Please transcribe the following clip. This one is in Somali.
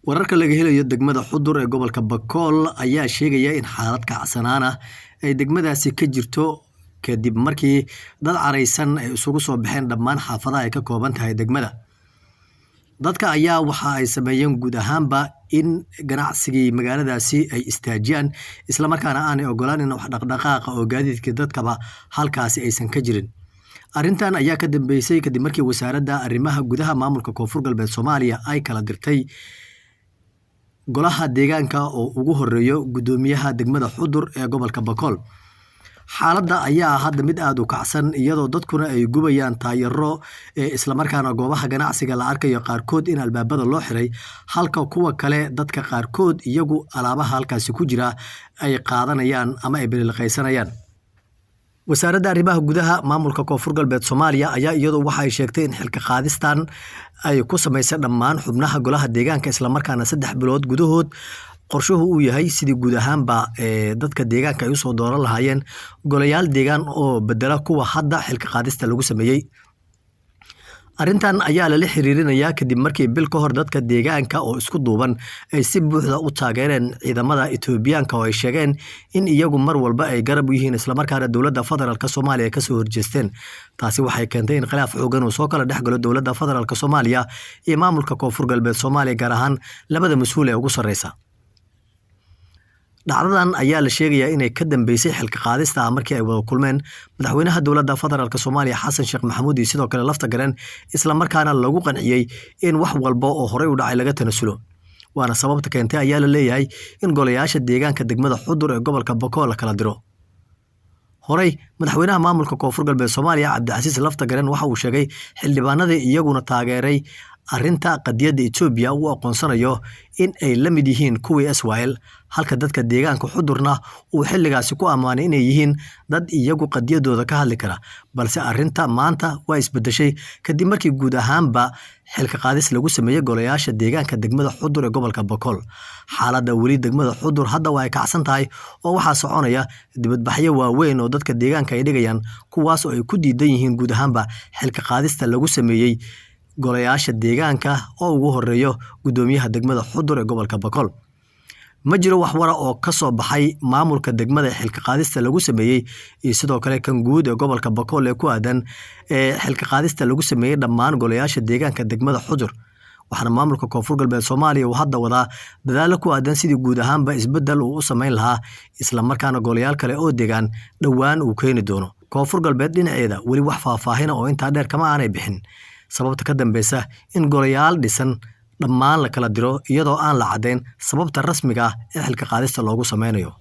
Wararka laga helayo degmada Xudur ee gobolka Bakool ayaa sheegaya in xaalad kacsanaan ah ay degmadaasi ka jirto kadib markii dad careysan ay isugu soo baxeen dhammaan xaafadaha ay ka kooban tahay degmada. Dadka ayaa waxa ay sameeyeen guud ahaanba in ganacsigii magaaladaasi ay istaajiyaan isla markaana aanay ogolaanin wax dhaqdhaqaaqa oo gaadiidka dadkaba halkaasi aysan ka jirin. Arrintan ayaa ka dambeysay kadib markii wasaaradda arrimaha gudaha maamulka Koonfur Galbeed Soomaaliya ay kala dirtay golaha deegaanka oo ugu horeeyo gudoomiyaha degmada Xudur ee gobolka Bakool. Xaaladda ayaa hadda mid aad u kacsan iyadoo dadkuna ay gubayaan taayiro isla markaana goobaha ganacsiga la arkayo qaarkood in albaabada loo xiray halka kuwa kale dadka qaarkood iyagu alaabaha halkaasi ku jira ay qaadanayaan ama ay biliqaysanayaan. wasaaradda arrimaha gudaha maamulka Koonfur Galbeed Soomaaliya ayaa iyadoo waxa ay sheegtay in xilka qaadistan ay ku sameysay dhammaan xubnaha golaha deegaanka isla markaana 3 bilood gudahood qorshuhu uu yahay sidii guud ahaanba dadka deegaanka ay u soo dooran lahaayeen golayaal deegaan oo bedela kuwa hadda xilka qaadista lagu sameeyay. Arrintan ayaa la xiriirinayaa kadib markii bil ka hor dadka deegaanka oo isku duuban ay si buuxda u taageereen ciidamada Itoobiyaanka oo ay sheegeen in iyagu mar walba ay garab u yihiin isla markaana dowladda federaalka Soomaaliya ka soo horjeesteen. Taasi waxay keentay in khilaaf xooggan uu soo kala dhexgalo dowladda federaalka Soomaaliya iyo maamulka Koonfur Galbeed Soomaaliya gaar ahaan labada mas'uul ee ugu sareysa. Dhacdadan ayaa la sheegayaa inay ka dambeysay xilka qaadista markii ay wada kulmeen madaxweynaha dowladda federaalka Soomaaliya Xasan Sheekh Maxamuud iyo sidoo kale lafta garan isla markaana lagu qanciyay in wax walba oo horey u dhacay laga tanasulo. Waana sababta keentay ayaa la leeyahay in golayaasha deegaanka degmada Xudur ee gobolka Bakool la kala diro. Horey madaxweynaha maamulka Koonfur Galbeed Soomaaliya Cabdicasiis lafta garan waxa uu sheegay xildhibaanada iyaguna taageeray arrinta qadiyadda Itoobiya uu aqoonsanayo in ay la mid yihiin kuwii Israel halka dadka deegaanka Xudurna uu xilligaasi ku amaanay inay yihiin dad iyagu qadiyadooda ka hadli kara balse arrinta maanta waa isbedeshay kadib markii guud ahaanba xilka qaadis lagu sameeyay golayaasha deegaanka degmada Xudur ee gobolka Bakool. Xaaladda weli degmada Xudur hadda waa ay kacsan tahay oo waxa soconaya dibadbaxyo waaweyn oo dadka deegaanka ay dhigayaan kuwaas oo ay ku diidan yihiin guud ahaanba xilka qaadista lagu sameeyay golayaasha deegaanka oo ugu horeeyo gudoomiyaha degmada Xudur ee gobolka Bakool. Ma jiro wax wara oo ka soo baxay maamulka degmada xilka qaadista lagu sameeyay iyo sidoo kale kan guud ee gobolka Bakool ee ku aadan xilka qaadista lagu sameeyay dhammaan golayaasha deegaanka degmada Xudur. Waxaana maamulka Koonfur Galbeed Soomaaliya uu hadda wadaa dadaalo ku aadan sidii guud ahaanba isbedel uu u sameyn lahaa isla markaana golayaal kale oo deegaan dhawaan uu keeni doono. Koonfur Galbeed dhinaceeda weli wax faahfaahin oo inta dheer kama aanay bixin. Sababta ka dambeysa in golayaal dhisan dhammaan la kala diro iyadoo aan la cadeyn sababta rasmiga ah ee xilka qaadista loogu sameynayo.